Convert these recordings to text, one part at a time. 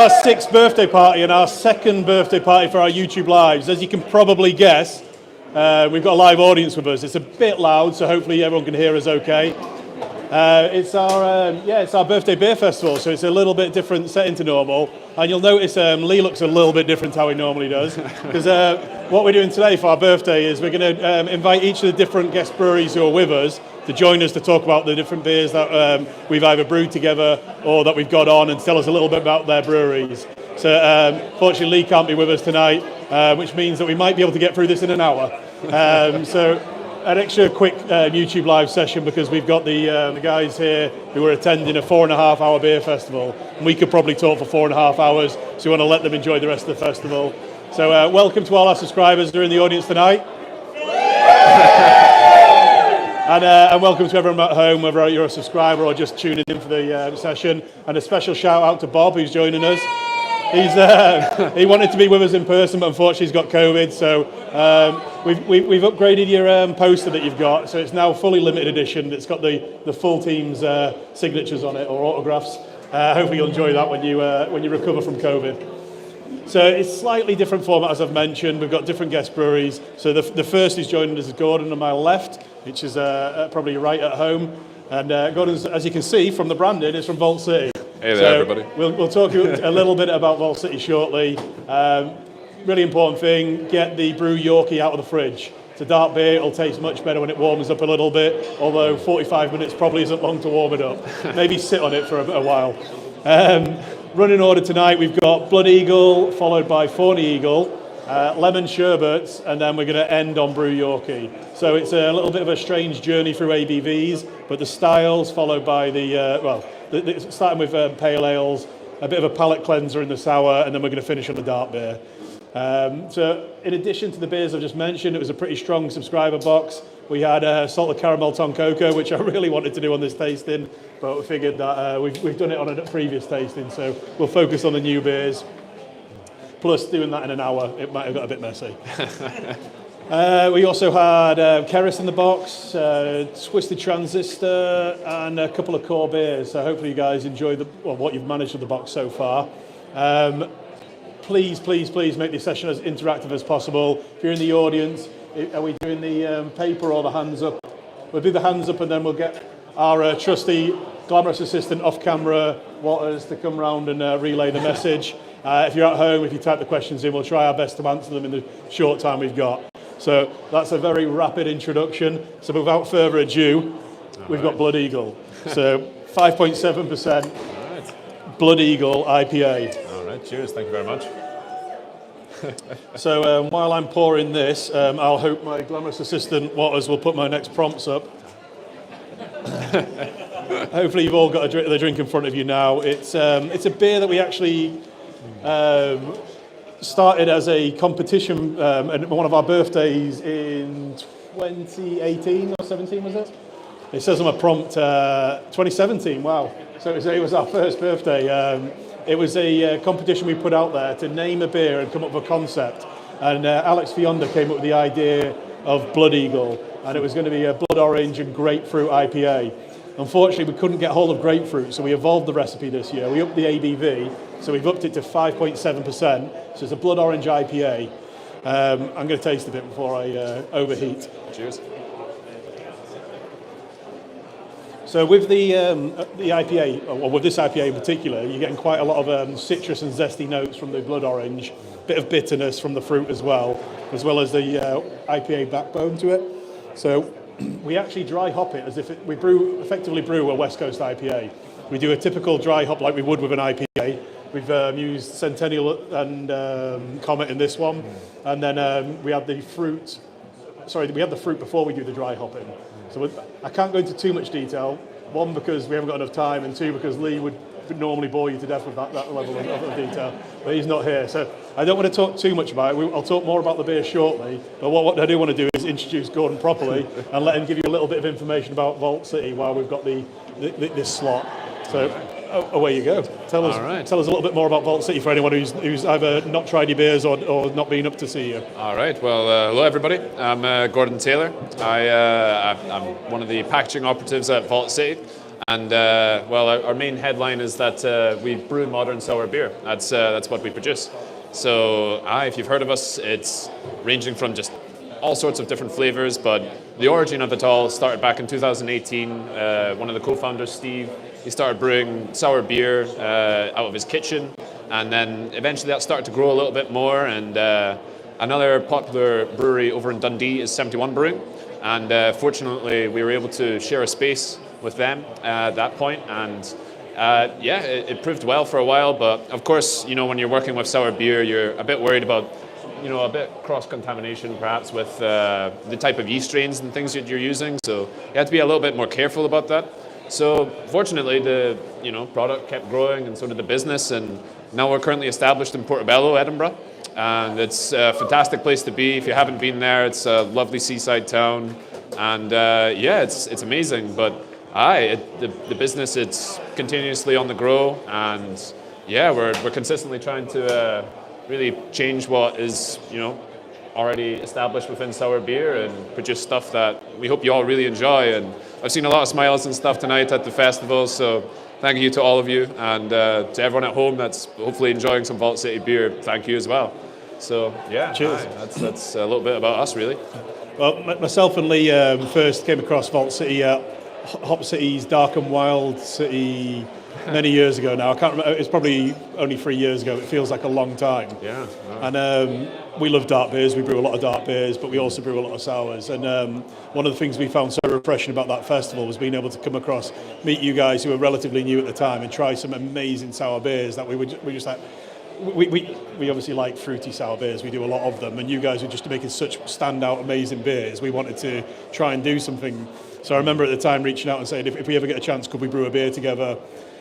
Our 6th birthday party and our 2nd birthday party for our YouTube lives. As you can probably guess, we've got a live audience with us. It's a bit loud, so hopefully everyone can hear us okay. It's our birthday beer festival, so it's a little bit different setting to normal. And you'll notice Lee looks a little bit different to how he normally does, because what we're doing today for our birthday is we're going to invite each of the different guest breweries who are with us to join us to talk about the different beers that we've either brewed together or that we've got on, and tell us a little bit about their breweries. So fortunately Lee can't be with us tonight, which means that we might be able to get through this in an hour. So an extra quick YouTube live session, because we've got the guys here who are attending a 4.5 hour beer festival, and we could probably talk for 4.5 hours, so we want to let them enjoy the rest of the festival. So welcome to all our subscribers who are in the audience tonight. And welcome to everyone at home, whether you're a subscriber or just tuning in for the session. And a special shout out to Bob, who's joining us. He wanted to be with us in person, but unfortunately he's got COVID. So we've upgraded your poster that you've got, so it's now fully limited edition. It's got the full team's signatures on it, or autographs. Hopefully you'll enjoy that when you recover from COVID. So it's slightly different format, as I've mentioned. We've got different guest breweries. So the first who's joining us is Gordon on my left, which is probably right at home. And Gordon's, as you can see from the branding, is from Vault City. Hey there, everybody. We'll talk a little bit about Vault City shortly. Really important thing, get the Brew Yorkie out of the fridge. It's a dark beer, it'll taste much better when it warms up a little bit, although 45 minutes probably isn't long to warm it up. Maybe sit on it for a while. Running order tonight, we've got Blood Eagle, followed by Phony Eagle, Lemon Sherbetz, and then we're going to end on Brew Yorkie. So it's a little bit of a strange journey through ABVs, but the styles followed by starting with pale ales, a bit of a palate cleanser in the sour, and then we're going to finish on the dark beer. So in addition to the beers I've just mentioned, it was a pretty strong subscriber box. We had salted caramel ton cocoa, which I really wanted to do on this tasting, but we figured that we've done it on a previous tasting, so we'll focus on the new beers. Plus, doing that in an hour, it might have got a bit messy. We also had Keris in the box, Twisted Transistor, and a couple of core beers. So hopefully you guys enjoy what you've managed with the box so far. Please make this session as interactive as possible. If you're in the audience, are we doing the paper or the hands up? We'll do the hands up, and then we'll get our trusty glamorous assistant off camera, Waters, to come round and relay the message. If you're at home, if you type the questions in, we'll try our best to answer them in the short time we've got. So that's a very rapid introduction. So without further ado, we've got Blood Eagle. So 5.7% Blood Eagle IPA. All right, cheers. Thank you very much. So while I'm pouring this, I'll hope my glamorous assistant Waters will put my next prompts up. Hopefully you've all got the drink in front of you now. It's a beer that we actually started as a competition at one of our birthdays in 2018 or 17, was it? It says on my prompt 2017. Wow! So it was our first birthday. It was a competition we put out there to name a beer and come up with a concept. And Alex Fionda came up with the idea of Blood Eagle, and it was going to be a blood orange and grapefruit IPA. Unfortunately, we couldn't get hold of grapefruit, so we evolved the recipe this year. We upped the ABV, so we've upped it to 5.7%. So it's a blood orange IPA. I'm going to taste a bit before I overheat. Cheers. So with the IPA, or with this IPA in particular, you're getting quite a lot of citrus and zesty notes from the blood orange, bit of bitterness from the fruit as well as the IPA backbone to it. So we actually dry hop it as if we effectively brew a West Coast IPA. We do a typical dry hop like we would with an IPA. We've used Centennial and Comet in this one, and then we had the fruit. Sorry, we had the fruit before we do the dry hopping. So I can't go into too much detail. One, because we haven't got enough time, and two, because Lee would normally bore you to death with that level of detail, but he's not here. So I don't want to talk too much about it. I'll talk more about the beer shortly, but what I do want to do is introduce Gordon properly and let him give you a little bit of information about Vault City while we've got this slot. So away you go. Tell us a little bit more about Vault City for anyone who's either not tried your beers or not been up to see you. All right. Well, hello everybody. I'm Gordon Taylor. I'm one of the packaging operatives at Vault City. And well, our main headline is that we brew modern sour beer. That's what we produce. So, if you've heard of us, it's ranging from just all sorts of different flavors, but the origin of it all started back in 2018. One of the co-founders, Steve, he started brewing sour beer out of his kitchen, and then eventually that started to grow a little bit more, and another popular brewery over in Dundee is 71 Brewing, and fortunately we were able to share a space with them at that point, and it proved well for a while, but of course, when you're working with sour beer, you're a bit worried about a bit cross-contamination perhaps with the type of yeast strains and things that you're using, so you have to be a little bit more careful about that. So fortunately the product kept growing, and so did the business, and now we're currently established in Portobello, Edinburgh, and it's a fantastic place to be. If you haven't been there, it's a lovely seaside town, and it's amazing. But the business, it's continuously on the grow, and we're consistently trying to really change what is already established within sour beer and produce stuff that we hope you all really enjoy. And I've seen a lot of smiles and stuff tonight at the festival, so thank you to all of you, and to everyone at home that's hopefully enjoying some Vault City beer, thank you as well. So cheers. That's a little bit about us, really. Well, myself and Lee first came across Vault City at Hop City's Dark and Wild City many years ago now. I can't remember, it's probably only 3 years ago. It feels like a long time. Yeah. Wow. And we love dark beers. We brew a lot of dark beers, but we also brew a lot of sours. And one of the things we found so refreshing about that festival was being able to come across, meet you guys who were relatively new at the time, and try some amazing sour beers that we just like. We obviously like fruity sour beers. We do a lot of them, and you guys were just making such standout, amazing beers. We wanted to try and do something. So I remember at the time reaching out and saying, if we ever get a chance, could we brew a beer together?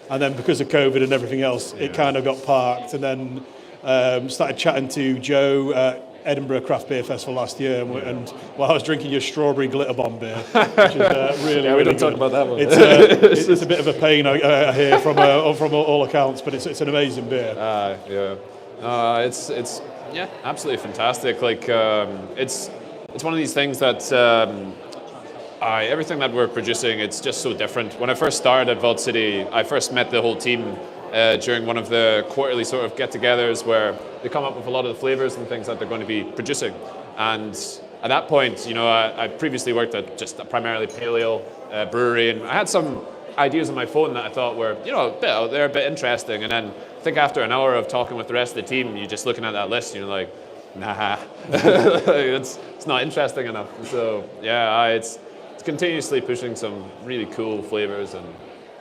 And then because of COVID and everything else, it kind of got parked. And then started chatting to Joe at Edinburgh Craft Beer Festival last year, and while I was drinking your strawberry glitter bomb beer, which is really, we really don't talk about that one. It's a bit of a pain I hear from all accounts, but it's an amazing beer. It's absolutely fantastic. Like it's one of these things that everything that we're producing, it's just so different. When I first started at Vault City, I first met the whole team during one of the quarterly sort of get-togethers where they come up with a lot of the flavors and things that they're going to be producing. And at that point, I previously worked at just a primarily pale ale brewery, and I had some ideas on my phone that I thought were, a bit out there, a bit interesting. And then I think after an hour of talking with the rest of the team, you're just looking at that list, and you're like, nah, it's not interesting enough. So it's continuously pushing some really cool flavors, and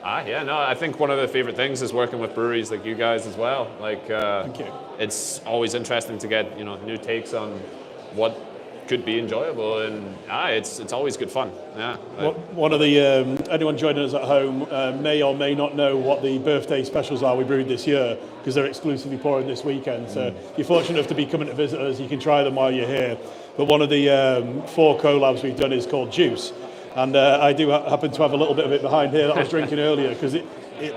I think one of the favorite things is working with breweries like you guys as well. Like, Thank you. It's always interesting to get new takes on what could be enjoyable, and it's always good fun. One of the anyone joining us at home may or may not know what the birthday specials are we brewed this year, because they're exclusively pouring this weekend. So if you're fortunate enough to be coming to visit us, you can try them while you're here. But one of the 4 collabs we've done is called Juice. And I do happen to have a little bit of it behind here that I was drinking earlier, because it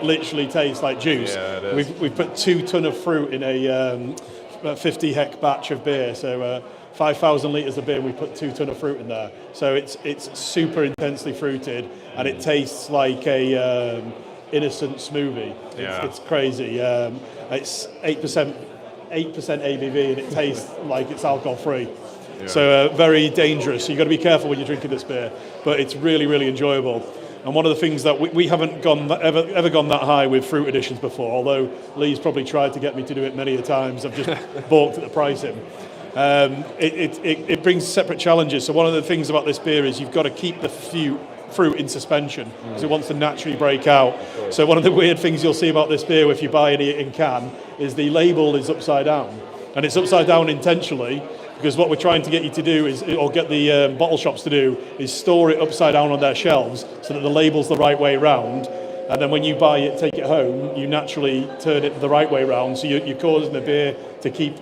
literally tastes like juice. Yeah, it is. We've put 2 ton of fruit in a 50 hec batch of beer, so 5,000 litres of beer, and we put 2 ton of fruit in there. So it's super intensely fruited, and it tastes like a innocent smoothie. It's crazy. It's 8% ABV, and it tastes like it's alcohol free. Yeah. So very dangerous. So you've got to be careful when you're drinking this beer, but it's really, really enjoyable. And one of the things that we haven't ever gone that high with fruit additions before, although Lee's probably tried to get me to do it many a times. I've just balked at the pricing. It brings separate challenges. So one of the things about this beer is you've got to keep the fruit in suspension, because it wants to naturally break out. So one of the weird things you'll see about this beer if you buy it in can is the label is upside down. And it's upside down intentionally, because what we're trying to get you to do is, or get the bottle shops to do, is store it upside down on their shelves so that the label's the right way round. And then when you buy it, take it home, you naturally turn it the right way round. So you're causing the beer to keep...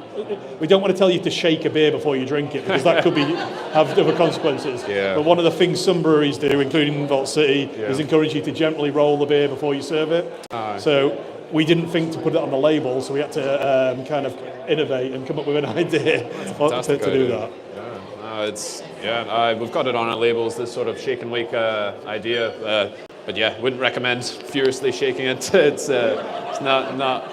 We don't want to tell you to shake a beer before you drink it, because that could have other consequences. Yeah. But one of the things some breweries do, including Vault City, is encourage you to gently roll the beer before you serve it. So we didn't think to put it on the label, so we had to kind of innovate and come up with an idea to do that. We've got it on our labels, this sort of shake and wake idea. but yeah, wouldn't recommend furiously shaking it. It's not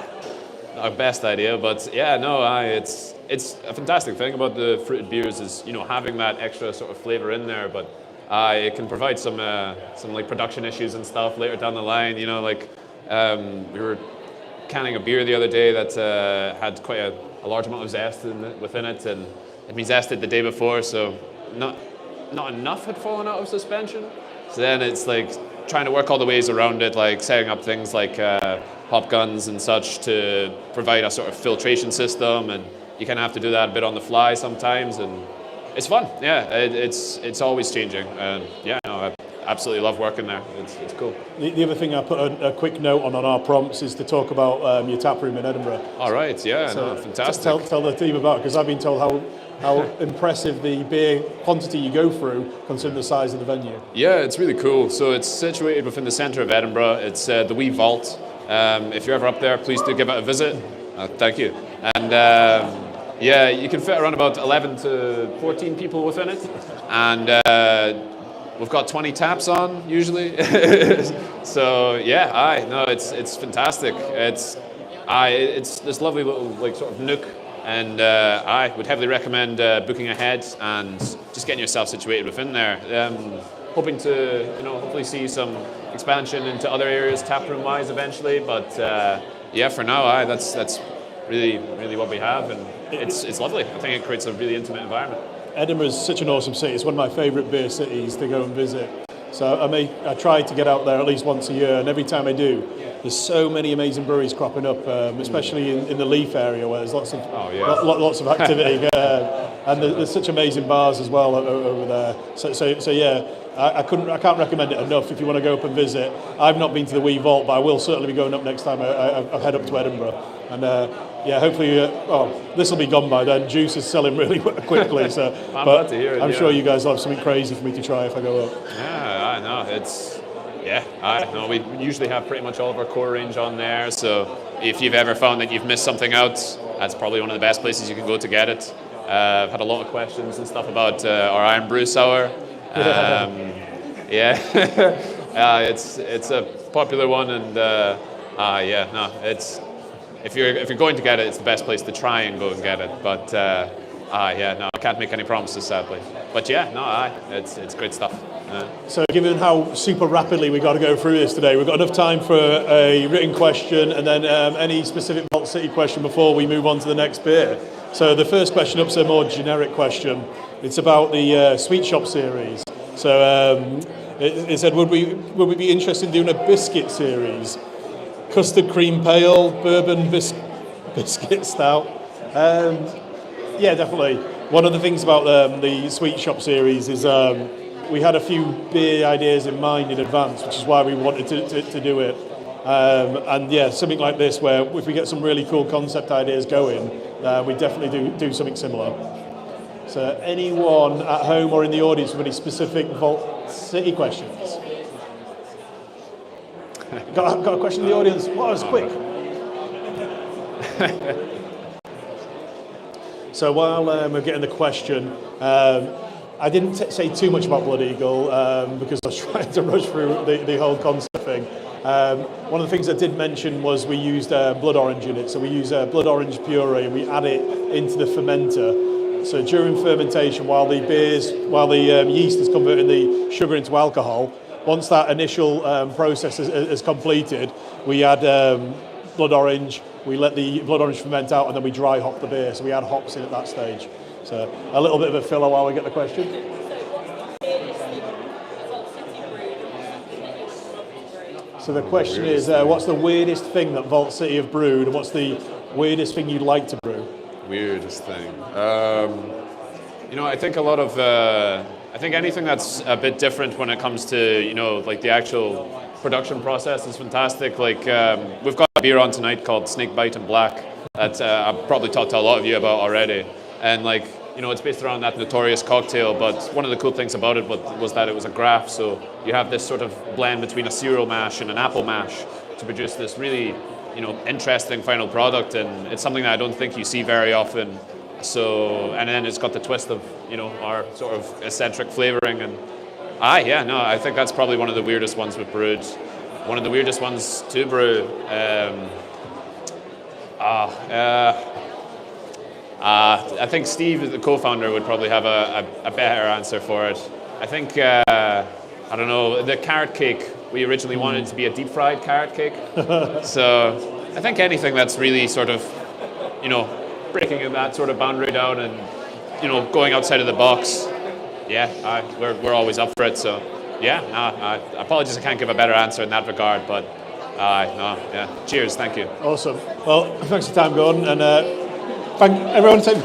a best idea, but yeah, no, it's a fantastic thing about the fruited beers is having that extra sort of flavor in there, but it can provide some like production issues and stuff later down the line. We were canning a beer the other day that had quite a large amount of zest within it, and it been zested the day before, so not enough had fallen out of suspension. So then it's like trying to work all the ways around it, like setting up things like hop guns and such to provide a sort of filtration system, and you kind of have to do that a bit on the fly sometimes, and it's fun. Yeah, it's always changing, and yeah, no, I absolutely love working there. It's cool. The other thing I put a quick note on our prompts is to talk about your tap room in Edinburgh. All right, yeah, so no, fantastic. Tell the team about it, because I've been told how impressive the beer quantity you go through, considering the size of the venue. Yeah, it's really cool. So it's situated within the centre of Edinburgh. It's the wee vault. If you're ever up there, please do give it a visit. Thank you. And yeah, you can fit around about 11 to 14 people within it. And we've got 20 taps on usually. So yeah, it's fantastic. It's this lovely little like sort of nook. And I would heavily recommend booking ahead and just getting yourself situated within there. Hoping to, hopefully see some expansion into other areas, taproom wise, eventually. But yeah, for now, that's really, really what we have, and it's lovely. I think it creates a really intimate environment. Edinburgh is such an awesome city. It's one of my favourite beer cities to go and visit. So I try to get out there at least once a year, and every time I do, there's so many amazing breweries cropping up, especially in the Leaf area where there's lots of activity, and there's such amazing bars as well over there. So yeah, I can't recommend it enough if you want to go up and visit. I've not been to the Wee Vault, but I will certainly be going up next time I head up to Edinburgh. And yeah, hopefully, this will be gone by then. Juice is selling really quickly, so I'm glad to hear it. I'm sure you guys will have something crazy for me to try if I go up. Yeah, I know. We usually have pretty much all of our core range on there, so if you've ever found that you've missed something out, that's probably one of the best places you can go to get it. I've had a lot of questions and stuff about our Iron Brew Sour. Yeah, it's a popular one, and if you're going to get it, it's the best place to try and go and get it. But I can't make any promises, sadly. But yeah, it's great stuff. So given how super rapidly we got to go through this today, we've got enough time for a written question and then any specific Vault City question before we move on to the next beer. So the first question up's a more generic question. It's about the Sweet Shop series. So it said, would we be interested in doing a biscuit series? Custard cream pale, bourbon biscuit stout. Yeah, definitely. One of the things about the Sweet Shop series is we had a few beer ideas in mind in advance, which is why we wanted to do it. And yeah, something like this, where if we get some really cool concept ideas going, we definitely do something similar. So anyone at home or in the audience with any specific Vault City questions? Got a question in the audience? Well, that was quick. So while we're getting the question, I didn't say too much about Blood Eagle because I was trying to rush through the whole concept thing. One of the things I did mention was we used blood orange in it. So we use blood orange puree and we add it into the fermenter. So during fermentation, while the yeast is converting the sugar into alcohol, once that initial process is completed, we add blood orange, we let the blood orange ferment out, and then we dry hop the beer. So we add hops in at that stage. So a little bit of a filler while we get the question. So the question is, what's the weirdest thing that Vault City have brewed, and what's the weirdest thing you'd like to brew? Weirdest thing. I think a lot of, I think anything that's a bit different when it comes to, like the actual production process is fantastic. Like we've got a beer on tonight called Snake Bite and Black that I've probably talked to a lot of you about already. And like, it's based around that notorious cocktail, but one of the cool things about it was that it was a graph. So you have this sort of blend between a cereal mash and an apple mash to produce this really, interesting final product. And it's something that I don't think you see very often. So, and then it's got the twist of, our sort of eccentric flavoring. And Yeah, no, I think that's probably one of the weirdest ones we've brewed. One of the weirdest ones to brew. I think Steve, the co-founder, would probably have a better answer for it. I think, I don't know, the carrot cake, we originally wanted it to be a deep fried carrot cake. So I think anything that's really sort of, breaking that sort of boundary down and, going outside of the box, we're always up for it. So apologies I can't give a better answer in that regard, but cheers, thank you. Awesome. Well, thanks for your time, Gordon, and thank everyone. Thank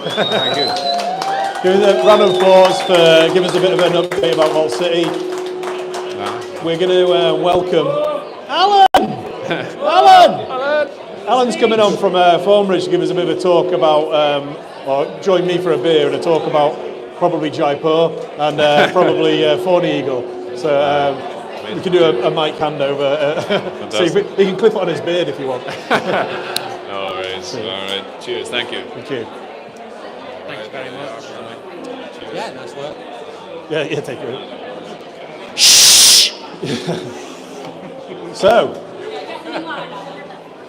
you. Give us a round of applause for giving us a bit of an update about Vault City. We're going to welcome Alan. Alan's coming on from Thornbridge to give us a bit of a talk about, or join me for a beer and a talk about probably Jaipur and probably Phony Eagle. So we can do a mic handover. So he can clip it on his beard if you want. All right. Cheers. Thank you. Thank you. Thanks very much. Yeah, nice work. Yeah, take it. So,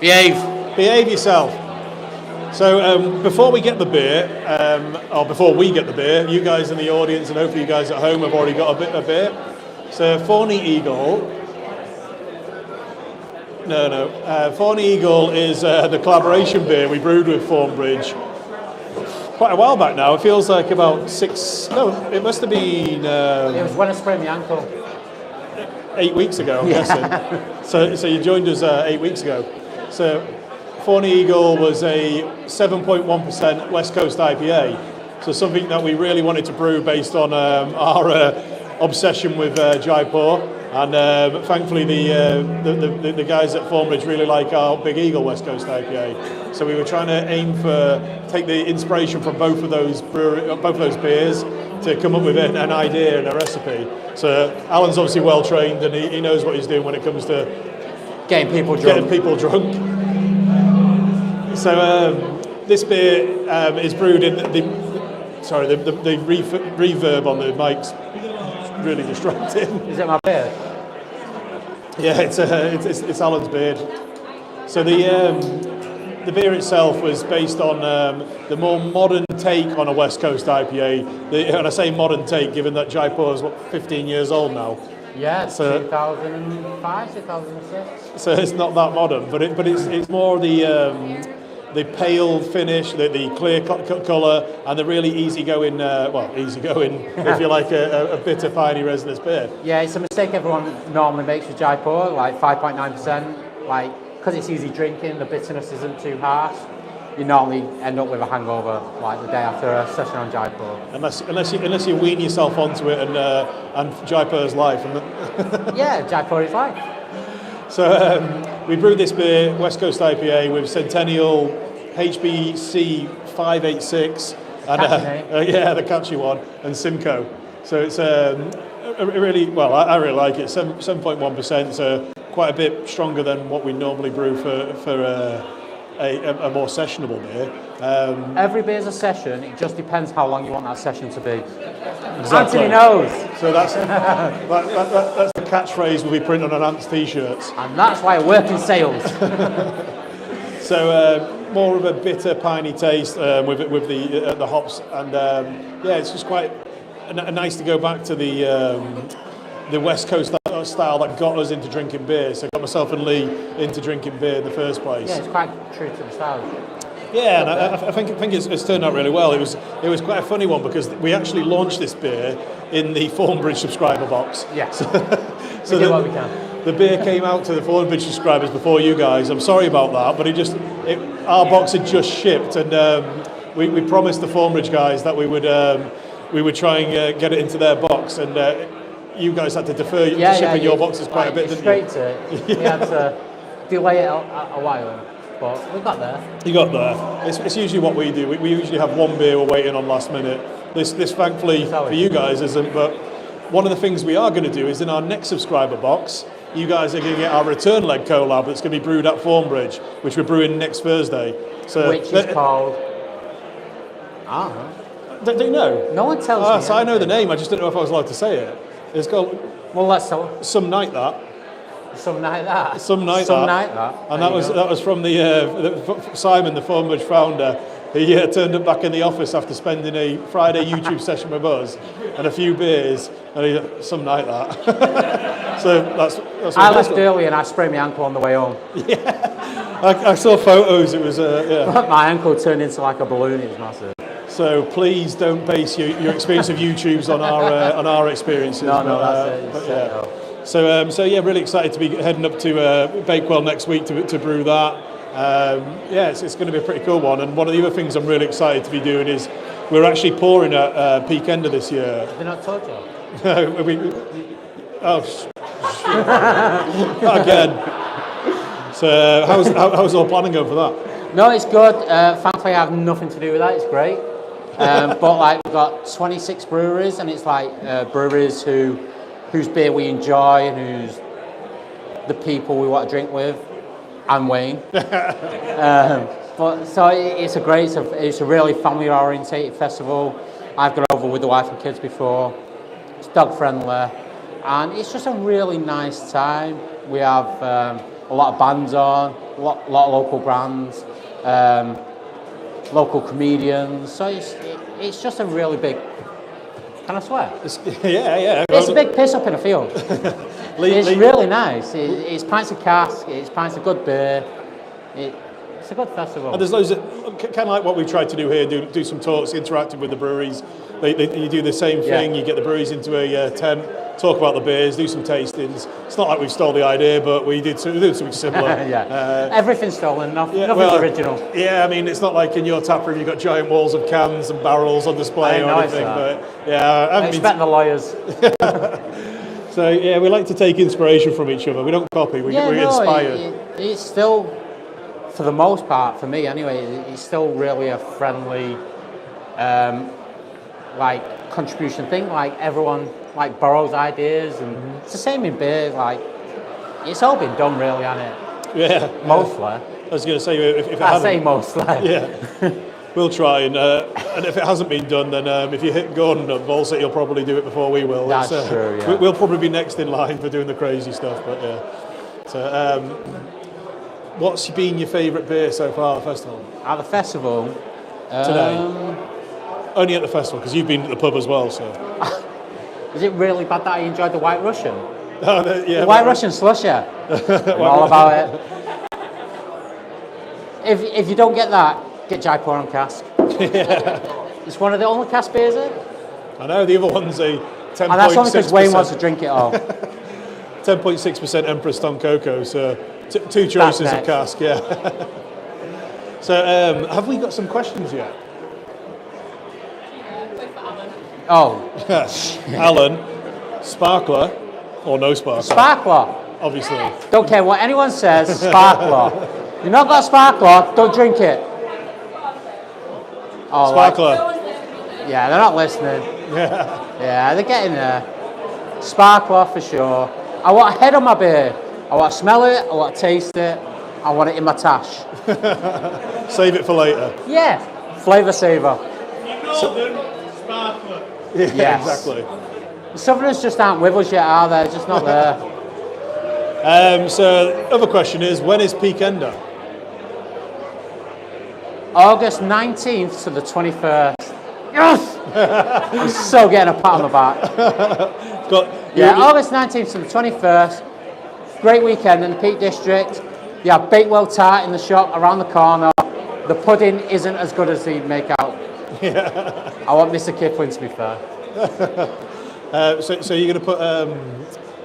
behave yourself. So before we get the beer, you guys in the audience and hopefully you guys at home have already got a bit of beer. So Phony Eagle. Phony Eagle is the collaboration beer we brewed with Thornbridge quite a while back now. It feels like about it must have been... it was when I sprained my ankle. 8 weeks ago, I'm guessing. So you joined us 8 weeks ago. So Phony Eagle was a 7.1% West Coast IPA. So something that we really wanted to brew based on our obsession with Jaipur. And thankfully the guys at Thornbridge really like our Big Eagle West Coast IPA. So we were trying to take the inspiration from both of those beers to come up with an idea and a recipe. So Alan's obviously well trained and he knows what he's doing when it comes to getting people drunk. So this beer is brewed in the reverb on the mic's really distracting. Is it my beard? Yeah, it's Alan's beard. So the beer itself was based on the more modern take on a West Coast IPA. And I say modern take, given that Jaipur is 15 years old now. Yeah, so 2005, 2006. So it's not that modern, but it's more the pale finish, the clear colour, and the really easygoing, if you like a bitter, piney, resinous beer. Yeah, it's a mistake everyone normally makes with Jaipur, like 5.9%. Because it's easy drinking, the bitterness isn't too harsh. You normally end up with a hangover like the day after a session on Jaipur. Unless you wean yourself onto it and Jaipur's life. Yeah, Jaipur is life. So we brewed this beer, West Coast IPA, with Centennial HBC 586. And, the catchy one, and Simcoe. So it's I really like it. 7.1%, so quite a bit stronger than what we normally brew for a more sessionable beer. Every beer's a session. It just depends how long you want that session to be. Exactly. Anthony knows. So that's the catchphrase we'll be printing on Ant's t-shirts. And that's why I work in sales. So more of a bitter, piney taste with the hops, and it's just quite nice to go back to the West Coast style that got us into drinking beer. So I got myself and Lee into drinking beer in the first place. Yeah, it's quite true to the style. Yeah, and I think it's turned out really well. It was quite a funny one because we actually launched this beer in the Thornbridge subscriber box. Yeah. So we do what we can. The beer came out to the Thornbridge subscribers before you guys. I'm sorry about that, but our box had just shipped, and we promised the Thornbridge guys that we would try and get it into their box, and you guys had to defer shipping your boxes quite a bit, didn't you? Straight to it. We had to delay it a while, but we got there. You got there. It's usually what we do. We usually have one beer we're waiting on last minute. This thankfully for you guys isn't, but one of the things we are going to do is in our next subscriber box, you guys are going to get our return leg collab that's going to be brewed at Thornbridge, which we're brewing next Thursday. So which is called... Don't you know? No one tells me. So I know the name, I just didn't know if I was allowed to say it. It's got Well, let's tell some night that. some night that. Some night Some that. night that. And There that you was go. that was from the Simon, the former founder. He turned up back in the office after spending a Friday YouTube session with us and a few beers, and he some night that. So that's what I it's left got. early and I sprained my ankle on the way home. I saw photos. It was yeah. My ankle turned into like a balloon. It was massive. So please don't base your experience of YouTube's on our experiences. No, but, that's it. but It's yeah. So yeah, really excited to be heading up to Bakewell next week to brew that. Yeah, it's going to be a pretty cool one. And one of the other things I'm really excited to be doing is we're actually pouring at Peak Ender this year. Have they not told you? Again. So how's all planning going for that? No, it's good. Thankfully, I have nothing to do with that. It's great. But like we've got 26 breweries, and it's like breweries whose beer we enjoy and who's the people we want to drink with. And Wayne. But so it's a really family orientated festival. I've gone over with the wife and kids before. It's dog friendly, and it's just a really nice time. We have a lot of bands on, a lot of local brands, local comedians. So it's just a really big. Can I swear? Yeah. It's a big piss up in a field. It's really nice. It's pints of cask. It's pints of good beer. It's a good festival. And there's loads of kind of like what we tried to do here. Do some talks, interactive with the breweries. You do the same thing. Yeah. You get the breweries into a tent, talk about the beers, do some tastings. It's not like we stole the idea, but we did something similar. Yeah. Everything's stolen. Nothing's original. Yeah, I mean, it's not like in your tap room you've got giant walls of cans and barrels on display or anything. But yeah, I expect the lawyers. So yeah, we like to take inspiration from each other. We don't copy. We get inspired. It's still, for the most part, for me anyway, it's still really a friendly, like contribution thing. Like everyone like borrows ideas, and it's the same in beer. Like it's all been done really, hasn't it? Yeah. Mostly. I was going to say if it I hadn't, say mostly. Yeah. We'll try, and if it hasn't been done, then if you hit Gordon up Volset, he'll probably do it before we will. That's true, yeah. We'll probably be next in line for doing the crazy stuff, but yeah. So, what's been your favourite beer so far at the festival? At the festival? Today? Only at the festival, because you've been at the pub as well, so. Is it really bad that I enjoyed the White Russian? Oh, yeah, the White Russian slushy. I'm all about it. If you don't get that, get Jaipur on cask. It's one of the only cask beers, is it? I know, the other one's a 10.6%. And that's only because Wayne wants to drink it all. 10.6% Empress Tom Cocoa, so two choices of cask, yeah. So, have we got some questions yet? Oh. Alan, sparkler or no sparkler? Sparkler. Obviously. Don't care what anyone says, sparkler. You've not got a sparkler, don't drink it. Oh, Sparkler. Yeah, they're not listening. Yeah, they're getting there. Sparkler for sure. I want a head on my beer. I want to smell it, I want to taste it, I want it in my tash. Save it for later. Yeah, flavour saver. Sparkler. Yes. Exactly. Southerners just aren't with us yet, are they? Just not there. So, other question is, when is Peak Ender? August 19th to the 21st. Yes! I'm so getting a pat on the back. August 19th to the 21st. Great weekend in the Peak District. You have Bakewell Tart in the shop around the corner. The pudding isn't as good as they'd make out. Yeah. I want Mr. Kipling to be fair. So you're going to put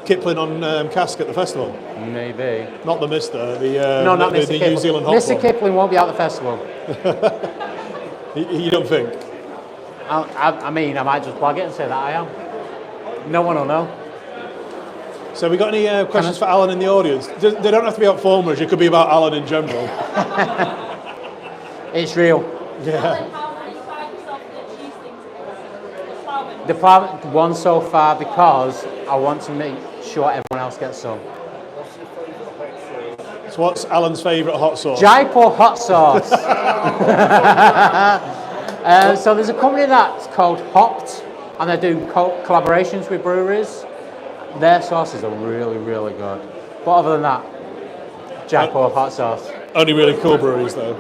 Kipling on cask at the festival? Maybe. Not the Mister, no, not Mr. the Kipling. New Zealand hot Mr. one. Kipling won't be at the festival. You don't think? I mean, I might just plug it and say that I am. No one will know. So we got any questions for Alan in the audience? They don't have to be about formers, it could be about Alan in general. It's real. Yeah. The private one so far because I want to make sure everyone else gets some. So what's Alan's favourite hot sauce? Jaipur hot sauce. So there's a company that's called Hopped, and they're doing collaborations with breweries. Their sauces are really, really good. But other than that, Jaipur hot sauce. Only really cool breweries, though.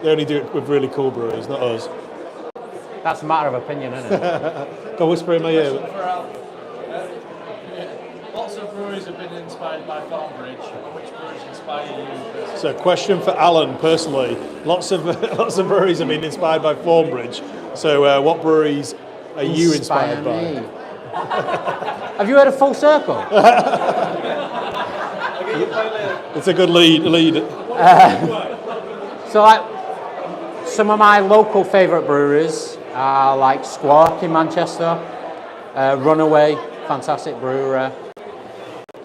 They only do it with really cool breweries, not us. That's a matter of opinion, isn't it? Go whisper in my ear. Lots of breweries have been inspired by Thornbridge. Which breweries inspire you? So, question for Alan personally. Lots of breweries have been inspired by Thornbridge. So, what breweries are you inspired by? Have you heard of Full Circle? It's a good lead. So, like, some of my local favourite breweries are like Squawk in Manchester, Runaway, fantastic brewery.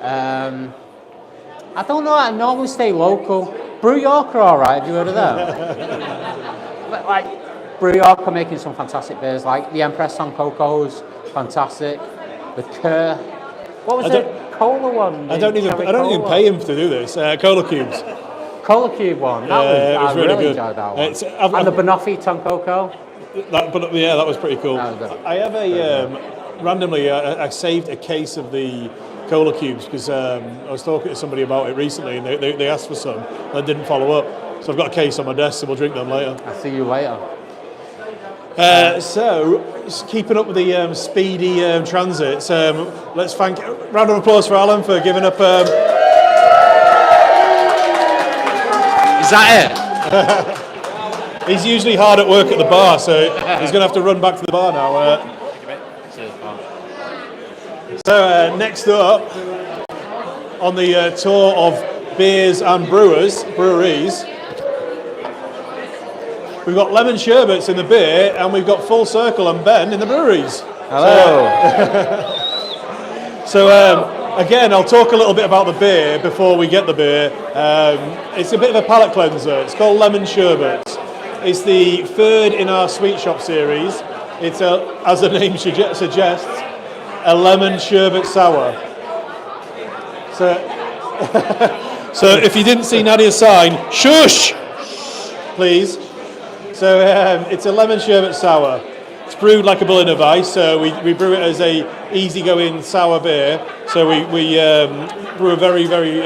I don't know, I normally stay local. Brew York are alright, have you heard of them? But like, Brew York are making some fantastic beers, like the Empress on Coco's, fantastic. The Kerr, what was it? Cola one? I don't even pay him to do this. Cola Cubes. Cola Cube one, that was really really good. enjoyed that one. I've And the Banoffee Toncoco. That was pretty cool. That was good. I have randomly, I saved a case of the Cola Cubes because I was talking to somebody about it recently and they asked for some and I didn't follow up. So I've got a case on my desk and we'll drink them later. I'll see you later. So, just keeping up with the speedy transits, let's thank, round of applause for Alan for giving up. Is that it? He's usually hard at work at the bar, so he's going to have to run back to the bar now. So next up on the tour of beers and breweries, we've got Lemon Sherbetz in the beer, and we've got Full Circle and Ben in the breweries. Hello. So again, I'll talk a little bit about the beer before we get the beer. It's a bit of a palate cleanser. It's called Lemon Sherbetz. It's the third in our sweet shop series. It's, as the name suggests, a lemon sherbet sour. So, so if you didn't see Nadia's sign, shush, please. So it's a lemon sherbet sour. It's brewed like a bull of ice, so we brew it as a easygoing sour beer. So we brew a very, very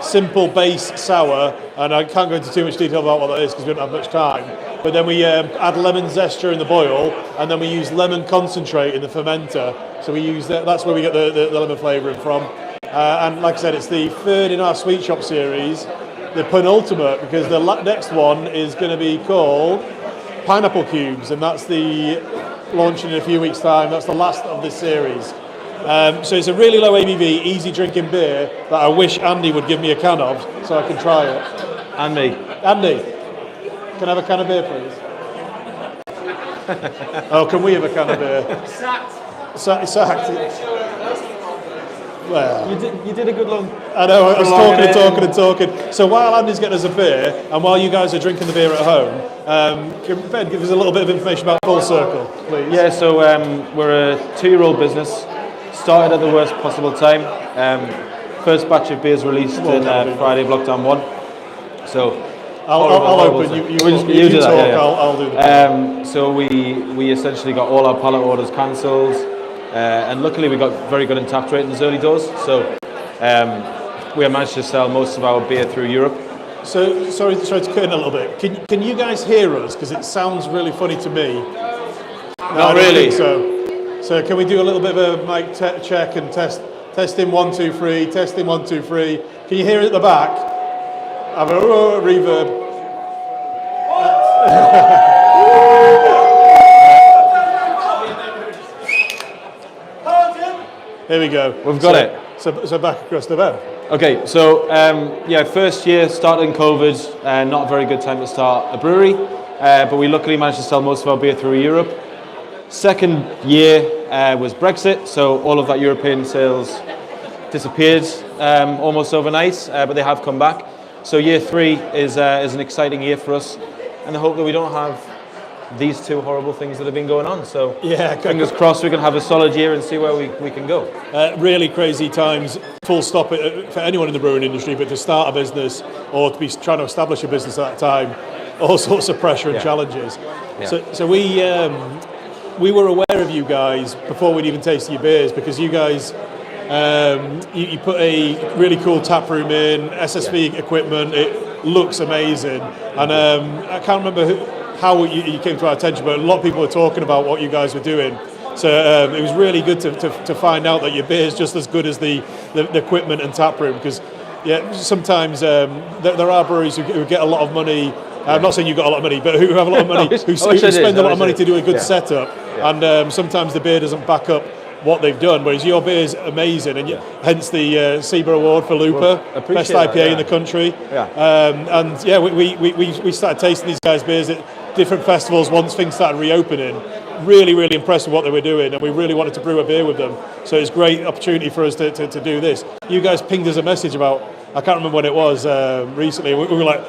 simple base sour, and I can't go into too much detail about what that is because we don't have much time. But then we add lemon zest during the boil, and then we use lemon concentrate in the fermenter. So we use that's where we get the lemon flavouring from. And like I said, it's the third in our sweet shop series, the penultimate, because the next one is going to be called Pineapple Cubes, and that's the launching in a few weeks' time. That's the last of this series. So it's a really low ABV, easy drinking beer that I wish Andy would give me a can of so I can try it. Andy, can I have a can of beer, please? Oh, can we have a can of beer? Sacked. Well, you did a good long. I know, I was talking. So while Andy's getting us a beer, and while you guys are drinking the beer at home, can Ben give us a little bit of information about Full Circle, please? Yeah, so we're a 2-year-old business. Started at the worst possible time. First batch of beers released in Friday of lockdown 1. So I'll open. You do talk. that, yeah. I'll do the. So we essentially got all our pallet orders cancelled, and luckily we got very good untapped ratings early doors. So we managed to sell most of our beer through Europe. So sorry to cut in a little bit. Can you guys hear us? Because it sounds really funny to me. Not really. So can we do a little bit of a mic check and testing 1 2 3, testing 1 2 3. Can you hear it at the back? Have a reverb. Here we go. We've got it. So back across the bed. Okay, so first year started in COVID, not a very good time to start a brewery, but we luckily managed to sell most of our beer through Europe. Second year was Brexit, so all of that European sales disappeared almost overnight, but they have come back. So year 3 is an exciting year for us, and I hope that we don't have these 2 horrible things that have been going on. So yeah, fingers crossed we can have a solid year and see where we can go. Really crazy times, full stop for anyone in the brewing industry, but to start a business or to be trying to establish a business at that time, all sorts of pressure and challenges. Yeah. So we were aware of you guys before we'd even tasted your beers, because you guys You put a really cool tap room in, SSV equipment. It looks amazing, and I can't remember how you came to our attention, but a lot of people were talking about what you guys were doing. So it was really good to find out that your beer is just as good as the equipment and tap room, because sometimes there are breweries who get a lot of money. I'm not saying you've got a lot of money, but who have a lot of money, who spend a lot of money to do a good setup, and sometimes the beer doesn't back up what they've done, whereas your beer is amazing, and hence the SEBA award for Looper, best IPA in the country. We started tasting these guys' beers at different festivals once things started reopening. Really impressed with what they were doing, and we really wanted to brew a beer with them. So it's a great opportunity for us to do this. You guys pinged us a message about, I can't remember when it was, recently. We were like,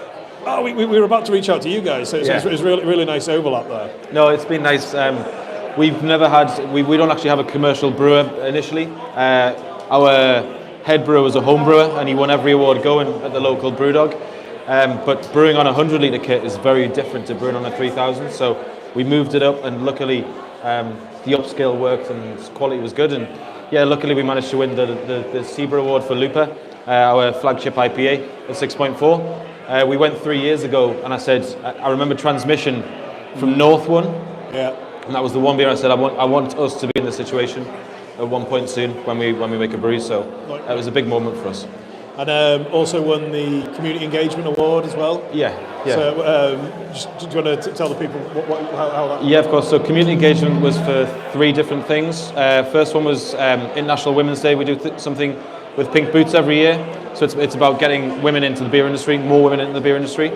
oh, we were about to reach out to you guys. So it was really nice overlap there. No, it's been nice. We've never had, we don't actually have a commercial brewer initially. Our head brewer was a home brewer, and he won every award going at the local Brewdog. But brewing on a 100 litre kit is very different to brewing on a 3000. So we moved it up, and luckily the upscale worked and quality was good. And luckily we managed to win the SEBA award for Looper, our flagship IPA at 6.4. We went 3 years ago, and I remember Transmission from North won. Yeah. And that was the one beer I said I want us to be in this situation at one point soon when we make a brewery. So that was a big moment for us. And also won the Community Engagement Award as well. Yeah. So do you want to tell the people how that? Yeah, of course. So community engagement was for 3 different things. First one was International Women's Day. We do something with Pink Boots every year. So it's about getting women into the beer industry, more women into the beer industry.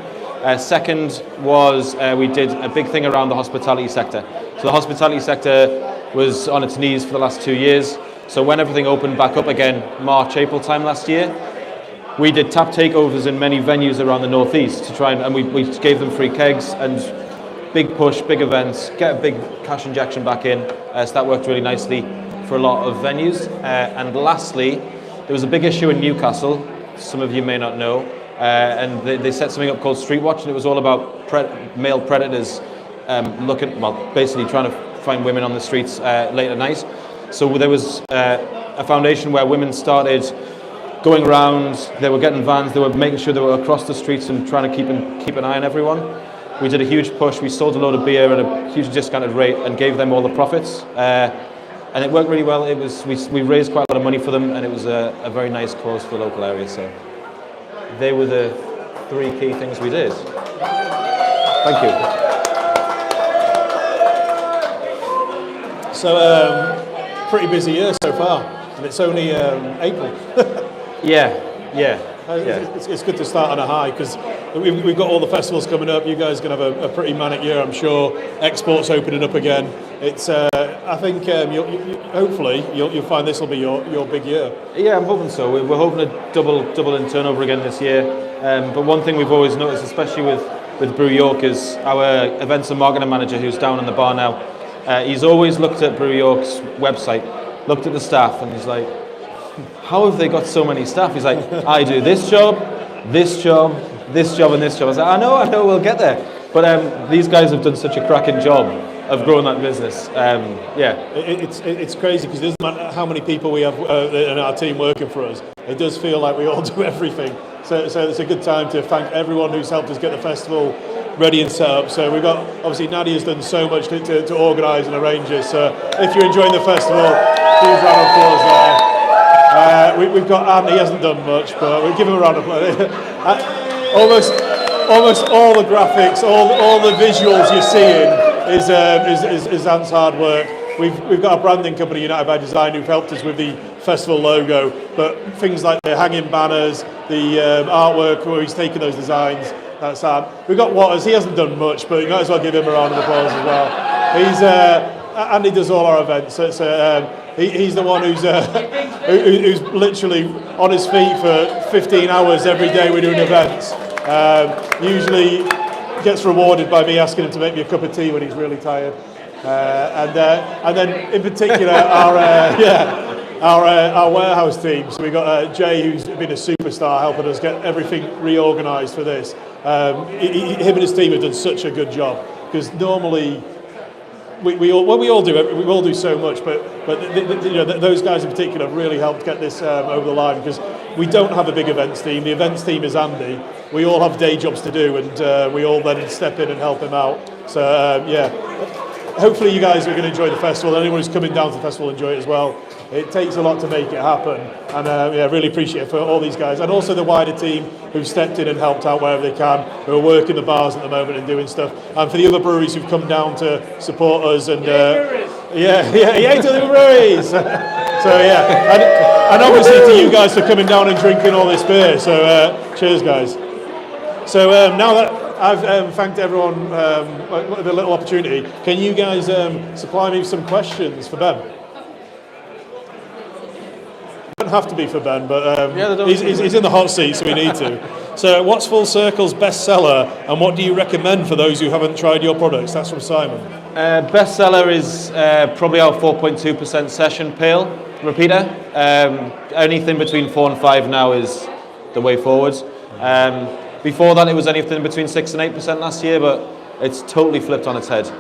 Second was we did a big thing around the hospitality sector. So the hospitality sector was on its knees for the last 2 years. So when everything opened back up again, March, April time last year, we did tap takeovers in many venues around the northeast to try and we gave them free kegs and big push, big events, get a big cash injection back in. So that worked really nicely for a lot of venues. And lastly, there was a big issue in Newcastle, some of you may not know, and they set something up called Street Watch, and it was all about male predators basically trying to find women on the streets late at night. So there was a foundation where women started going around, they were getting vans, they were making sure they were across the streets and trying to keep an eye on everyone. We did a huge push, we sold a load of beer at a huge discounted rate and gave them all the profits. And it worked really well. It was we raised quite a lot of money for them, and it was a very nice cause for the local area. So they were the 3 key things we did. Thank you. So pretty busy year so far, and it's only April. It's good to start on a high, because we've got all the festivals coming up. You guys are going to have a pretty manic year, I'm sure. Exports opening up again. It's I think hopefully you'll find this will be your big year. Yeah, I'm hoping so. We're hoping to double in turnover again this year. But one thing we've always noticed, especially with Brew York, is our events and marketing manager, who's down in the bar now. He's always looked at Brew York's website, looked at the staff, and he's like, how have they got so many staff? He's like, I do this job, this job, this job, and this job. I was like, I know, we'll get there. But these guys have done such a cracking job of growing that business. It's crazy, because it doesn't matter how many people we have in our team working for us. It does feel like we all do everything. So it's a good time to thank everyone who's helped us get the festival ready and set up. So we've got, obviously Nadia's done so much to organise and arrange this. So if you're enjoying the festival, huge round of applause there. We've got Andy, he hasn't done much, but we'll give him a round of applause. Almost all the graphics, all the visuals you're seeing is Ant's hard work. We've got a branding company, United by Design, who've helped us with the festival logo, but things like the hanging banners, the artwork, where he's taken those designs, that's Ant. We've got Waters, he hasn't done much, but you might as well give him a round of applause as well. Andy does all our events, so he's the one who's literally on his feet for 15 hours every day we're doing events. Usually gets rewarded by me asking him to make me a cup of tea when he's really tired. And then in particular our warehouse team. So we got Jay, who's been a superstar, helping us get everything reorganised for this. Him and his team have done such a good job, because normally we all do so much, but those guys in particular have really helped get this over the line, because we don't have a big events team. The events team is Andy. We all have day jobs to do, and we all then step in and help him out. So hopefully you guys are going to enjoy the festival. Anyone who's coming down to the festival will enjoy it as well. It takes a lot to make it happen, and really appreciate it for all these guys, and also the wider team who've stepped in and helped out wherever they can, who are working the bars at the moment and doing stuff, and for the other breweries who've come down to support us. And yeah, to the breweries. So and obviously to you guys for coming down and drinking all this beer. So cheers, guys. So now that I've thanked everyone with a little opportunity, can you guys supply me with some questions for Ben? Don't have to be for Ben, but he's in the hot seat, so we need to. So what's Full Circle's best seller, and what do you recommend for those who haven't tried your products? That's from Simon. Best seller is probably our 4.2% session pale repeater. Anything between 4 and 5 now is the way forward. Before that, it was anything between 6 and 8% last year, but it's totally flipped on its head.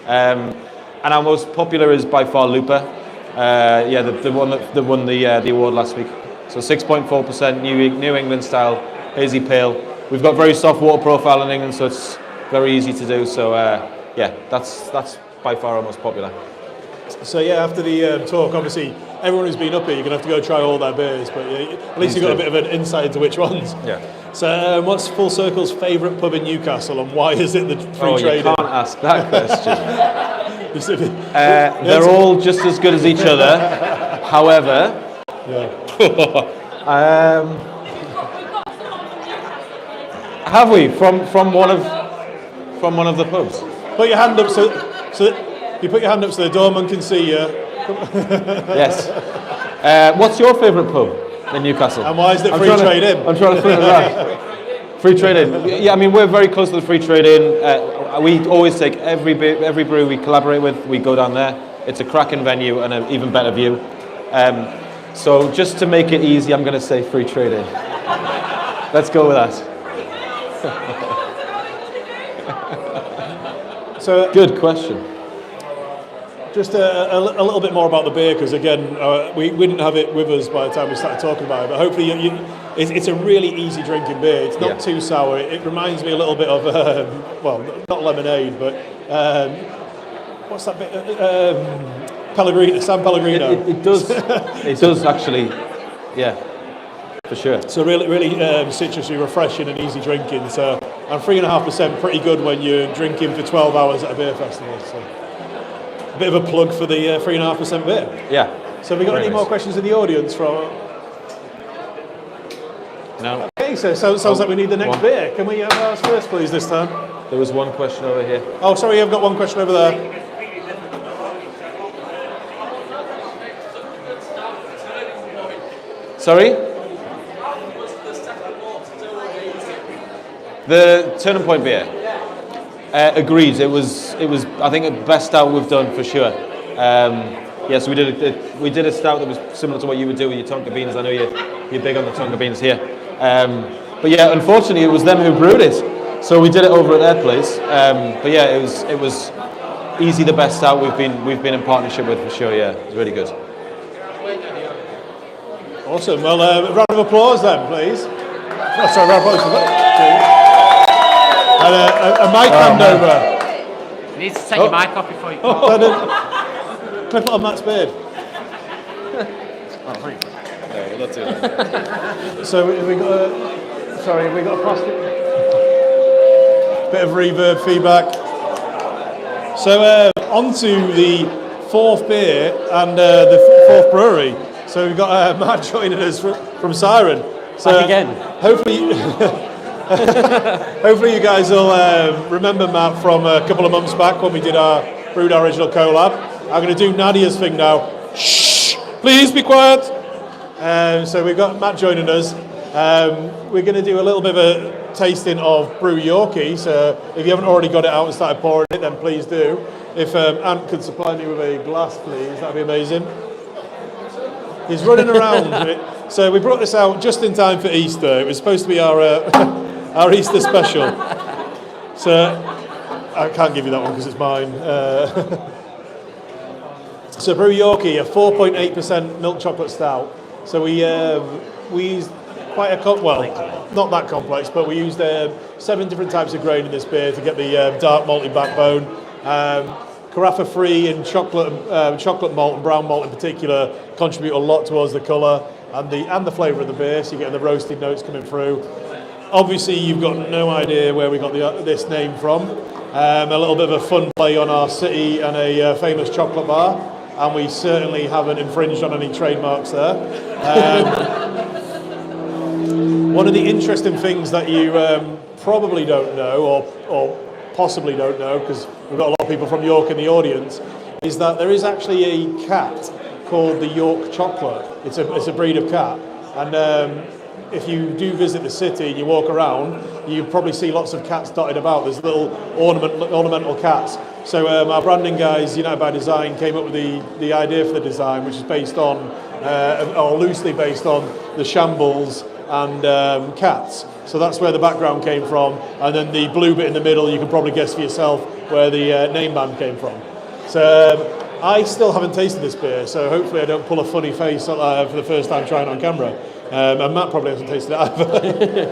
And our most popular is by far Looper. The one that won the award last week. So 6.4% New England style hazy pale. We've got very soft water profile in England, so it's very easy to do. So that's by far our most popular. So after the talk, obviously everyone who's been up here, you're gonna have to go try all their beers, but at least you've got a bit of an insight into which ones. Yeah. So what's Full Circle's favourite pub in Newcastle, and why is it the free trade? You can't ask that question. They're all just as good as each other. However, have we from one of the pubs? Put your hand up so you put your hand up so the doorman can see you. Yes. What's your favourite pub in Newcastle? And why is it free trade in? I'm trying to figure that. Free trade in. Yeah, I mean, we're very close to the free trade in. We always take every brew we collaborate with, we go down there. It's a cracking venue and an even better view. So just to make it easy, I'm going to say free trade in. Let's go with that. So good question. Just a little bit more about the beer, because again, we didn't have it with us by the time we started talking about it, but hopefully it's a really easy drinking beer. It's not too sour. It reminds me a little bit of, not lemonade, but what's that bit? Pellegrino, San Pellegrino. It does. It does actually, yeah, for sure. So really citrusy, refreshing and easy drinking. So, and 3.5%, pretty good when you're drinking for 12 hours at a beer festival. So. A bit of a plug for the 3.5% beer. Yeah. So have we got any more questions in the audience from? No. Okay, so sounds like we need the next beer. Can we have ours first, please, this time? There was one question over here. Oh, sorry, I've got one question over there. Sorry? The Turning Point beer. Agreed. It was. I think the best stout we've done for sure. Yes, we did a stout that was similar to what you would do with your Tonka beans. I know you're big on the Tonka beans here. But yeah, unfortunately, it was them who brewed it, so we did it over at their place. But yeah, it was easy the best stout we've been in partnership with for sure. Yeah, it was really good. Awesome. Well, a round of applause then, please. Oh, sorry, round of applause for that. And a mic handover. You need to take your mic off before you Clip it on Matt's beard. Oh, thank you. No, we'll not do that. So we got a plastic bit of reverb feedback. So on to the fourth beer and the fourth brewery. So we've got Matt joining us from Siren. So back again. Hopefully you guys will remember Matt from a couple of months back when we did our Brewed Our Original collab. I'm going to do Nadia's thing now. Shh! Please be quiet! So we've got Matt joining us. We're going to do a little bit of a tasting of Brew Yorkie. So if you haven't already got it out and started pouring it, then please do. If Ant could supply me with a glass, please, that'd be amazing. He's running around with it. So we brought this out just in time for Easter. It was supposed to be our our Easter special. So I can't give you that one because it's mine. So Brew Yorkie, a 4.8% milk chocolate stout. So we used quite a not that complex, but we used 7 different types of grain in this beer to get the dark malty backbone. Carafa-free and chocolate malt and brown malt in particular contribute a lot towards the colour and the flavour of the beer. So you're getting the roasted notes coming through. Obviously, you've got no idea where we got this name from. A little bit of a fun play on our city and a famous chocolate bar, and we certainly haven't infringed on any trademarks there. One of the interesting things that you probably don't know, or possibly don't know, because we've got a lot of people from York in the audience, is that there is actually a cat called the York Chocolate. It's a breed of cat, and if you do visit the city and you walk around, you probably see lots of cats dotted about. There's little ornamental cats. So our branding guys, United by Design, came up with the idea for the design, which is based on, or loosely based on, the shambles and cats. So that's where the background came from. And then the blue bit in the middle, you can probably guess for yourself where the name band came from. So I still haven't tasted this beer, so hopefully I don't pull a funny face for the first time trying it on camera. And Matt probably hasn't tasted it either.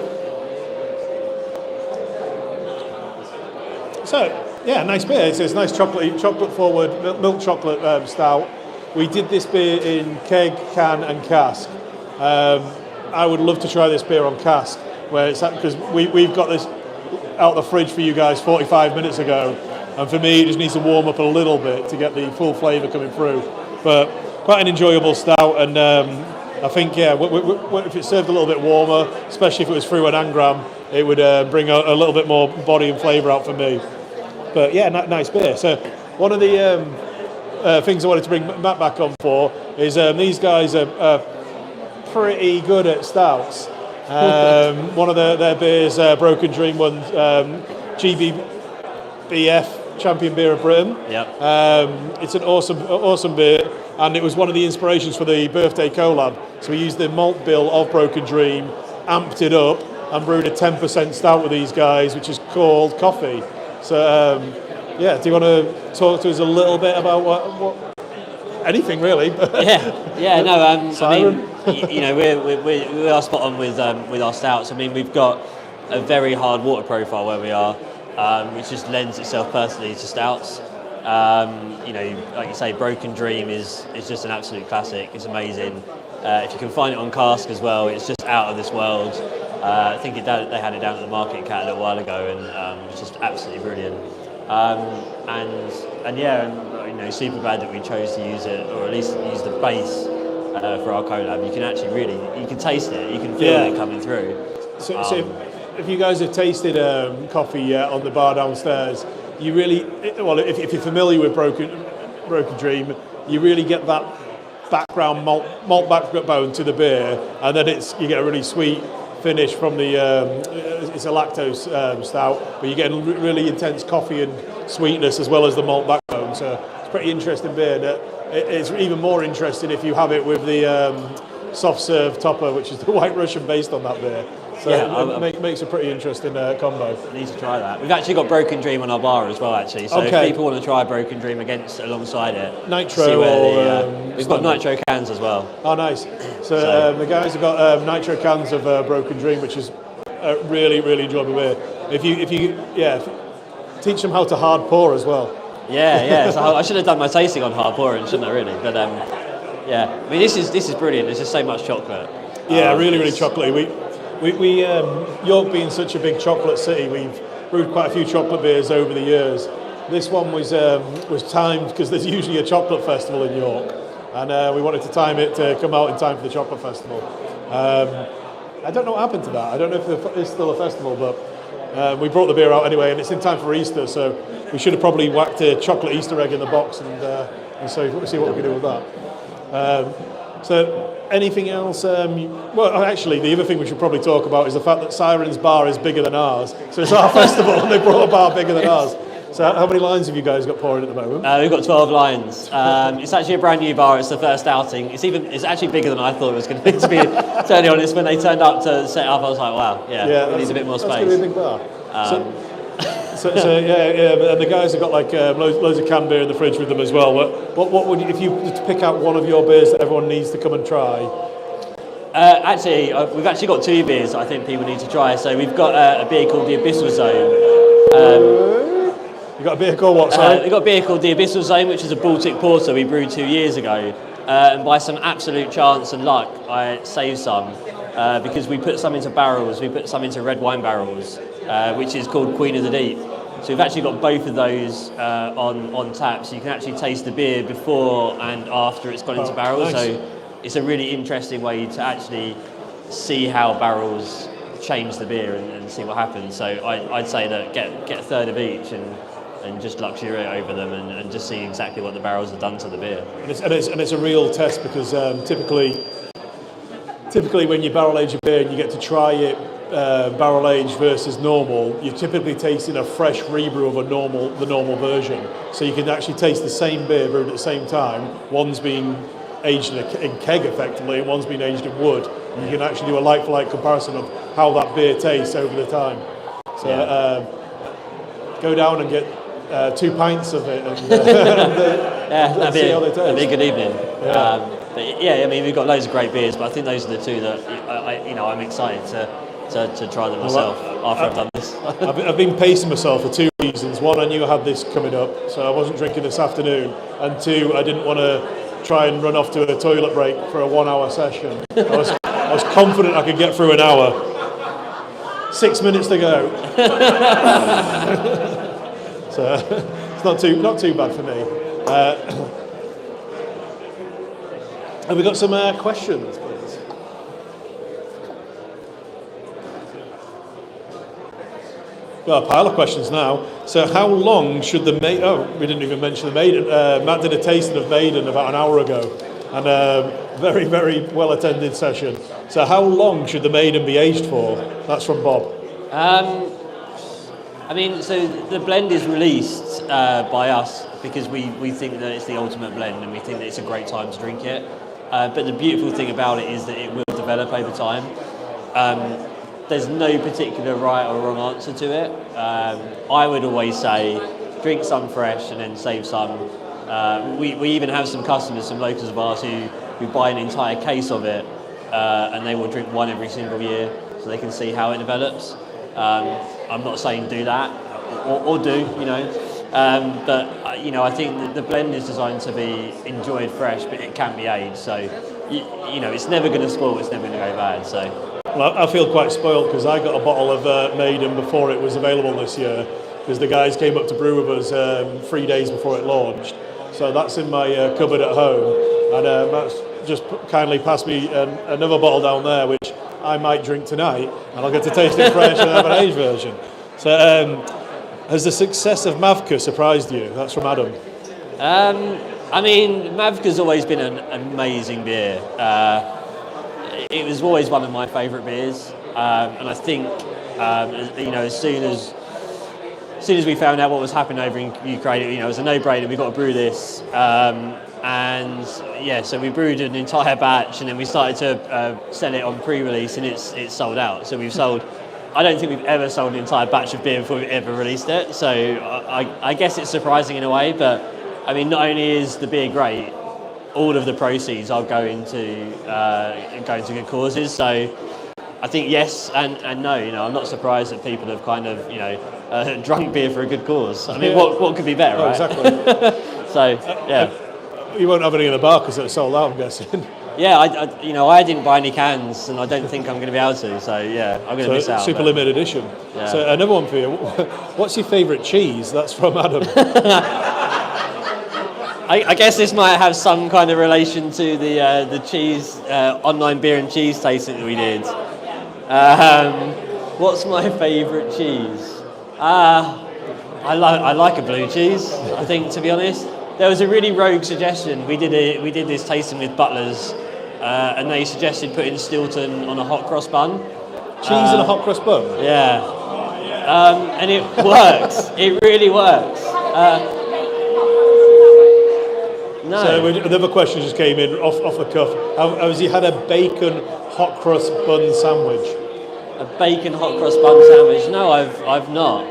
So, yeah, nice beer. It's a nice chocolate forward milk chocolate stout. We did this beer in keg, can and cask. I would love to try this beer on cask, where it's because we've got this out the fridge for you guys 45 minutes ago, and for me it just needs to warm up a little bit to get the full flavour coming through. But quite an enjoyable stout, and I think, yeah, if it served a little bit warmer, especially if it was through an angram, it would bring a little bit more body and flavour out for me. But yeah, nice beer. So one of the things I wanted to bring Matt back on for is these guys are pretty good at stouts. One of their beers, Broken Dream, won GBBF Champion Beer of Britain. Yep. It's an awesome beer, and it was one of the inspirations for the birthday collab. So we used the malt bill of Broken Dream, amped it up, and brewed a 10% stout with these guys, which is called Coffee. So yeah, do you want to talk to us a little bit about what anything really? yeah. No, Siren? I mean, you know, we are spot on with our stouts. I mean, we've got a very hard water profile where we are, which just lends itself personally to stouts. You know, like you say, Broken Dream is just an absolute classic. It's amazing. If you can find it on cask as well, it's just out of this world. I think they had it down at the Market Cat a little while ago, and it's just absolutely brilliant. And you know, super glad that we chose to use it, or at least use the base for our collab. You can actually you can taste it, you can feel it coming through. So if you guys have tasted coffee yet on the bar downstairs, you really, well, if you're familiar with Broken Dream, you really get that background malt backbone to the beer, and then you get a really sweet finish from the it's a lactose stout, but you're getting really intense coffee and sweetness as well as the malt backbone. So it's a pretty interesting beer. It's even more interesting if you have it with the soft serve topper, which is the White Russian based on that beer. So it makes a pretty interesting combo. I need to try that. We've actually got Broken Dream on our bar as well, actually. So if people want to try Broken Dream alongside it, nitro, we've got nitro cans as well. Oh, nice. So the guys have got nitro cans of Broken Dream, which is a really, really enjoyable beer. If you teach them how to hard pour as well. Yeah. So I should have done my tasting on hard pouring, shouldn't I? Really, but yeah. I mean, this is brilliant. There's just so much chocolate. Yeah, really chocolatey. We York being such a big chocolate city, we've brewed quite a few chocolate beers over the years. This one was timed because there's usually a chocolate festival in York, and we wanted to time it to come out in time for the chocolate festival. I don't know what happened to that. I don't know if it's still a festival, but we brought the beer out anyway, and it's in time for Easter, so we should have probably whacked a chocolate Easter egg in the box and so see what we can do with that. So anything else? Well, actually, the other thing we should probably talk about is the fact that Siren's bar is bigger than ours. So it's our festival, and they brought a bar bigger than ours. So how many lines have you guys got pouring at the moment? We've got 12 lines. It's actually a brand new bar. It's the first outing. It's actually bigger than I thought it was going to be totally honest. When they turned up to set up, I was like, wow, we need a bit more space. That's going to be a big bar. yeah, and the guys have got like loads of canned beer in the fridge with them as well. What would you, if you were to pick out one of your beers that everyone needs to come and try? We've actually got 2 beers that I think people need to try. So we've got a beer called the Abyssal Zone. You got a beer called what? Sorry, we've got a beer called the Abyssal Zone, which is a Baltic porter we brewed 2 years ago. And by some absolute chance and luck, I saved some because we put some into barrels. We put some into red wine barrels, which is called Queen of the Deep. So we've actually got both of those on tap, so you can actually taste the beer before and after it's gone into barrels. Nice. So it's a really interesting way to actually see how barrels change the beer and see what happens. So I'd say that get a third of each and just luxuriate over them and just see exactly what the barrels have done to the beer. And it's a real test because typically when you barrel age a beer and you get to try it barrel aged versus normal, you're typically tasting a fresh rebrew of the normal version. So you can actually taste the same beer brewed at the same time. One's been aged in keg effectively, and one's been aged in wood. And you can actually do a like-for-like comparison of how that beer tastes over the time. So go down and get 2 pints of it and see how they taste. That'd be a good evening. Yeah. But yeah, I mean, we've got loads of great beers, but I think those are the 2 that I'm excited to try them myself after I've done this. I've been pacing myself for 2 reasons. One, I knew I had this coming up, so I wasn't drinking this afternoon. And 2, I didn't want to try and run off to a toilet break for a 1-hour session. I was confident I could get through an hour. 6 minutes to go. So it's not too bad for me. Have we got some questions, please? Got a pile of questions now. So how long should the Maiden... Oh, we didn't even mention the Maiden. Matt did a tasting of Maiden about an hour ago. And a very, very well-attended session. So how long should the Maiden be aged for? That's from Bob. I mean, so the blend is released by us because we think that it's the ultimate blend and we think that it's a great time to drink it. But the beautiful thing about it is that it will develop over time. There's no particular right or wrong answer to it. I would always say drink some fresh and then save some. We even have some customers, some locals of ours who buy an entire case of it and they will drink one every single year so they can see how it develops. I'm not saying do that or do, but I think that the blend is designed to be enjoyed fresh, but it can be aged. So it's never going to spoil, it's never going to go bad. So. Well, I feel quite spoiled because I got a bottle of Maiden before it was available this year because the guys came up to brew with us 3 days before it launched. So that's in my cupboard at home, and Matt's just kindly passed me another bottle down there, which I might drink tonight, and I'll get to taste it fresh and have an aged version. So, has the success of Mavka surprised you? That's from Adam. I mean, Mavka's always been an amazing beer. It was always one of my favourite beers, and I think as soon as we found out what was happening over in Ukraine, it was a no-brainer. We've got to brew this. So we brewed an entire batch and then we started to sell it on pre-release and it's sold out. So we've sold, I don't think we've ever sold an entire batch of beer before we've ever released it. So I guess it's surprising in a way, but I mean, not only is the beer great, all of the proceeds are going to good causes. So I think yes and no. I'm not surprised that people have kind of drunk beer for a good cause. I mean, what could be better, right? Exactly. So yeah. You won't have any in the bar because it's sold out, I'm guessing. Yeah, I didn't buy any cans, and I don't think I'm going to be able to. So yeah, I'm going to miss out. Super limited edition. Yeah. So another one for you. What's your favourite cheese? That's from Adam. I guess this might have some kind of relation to the cheese online beer and cheese tasting that we did. What's my favourite cheese? I like a blue cheese. I think, to be honest, there was a really rogue suggestion. We did this tasting with Butlers, and they suggested putting Stilton on a hot cross bun. Cheese and a hot cross bun. Yeah, and it works. It really works. No. So another question just came in off the cuff. Has he had a bacon hot cross bun sandwich? A bacon hot cross bun sandwich? No, I've not.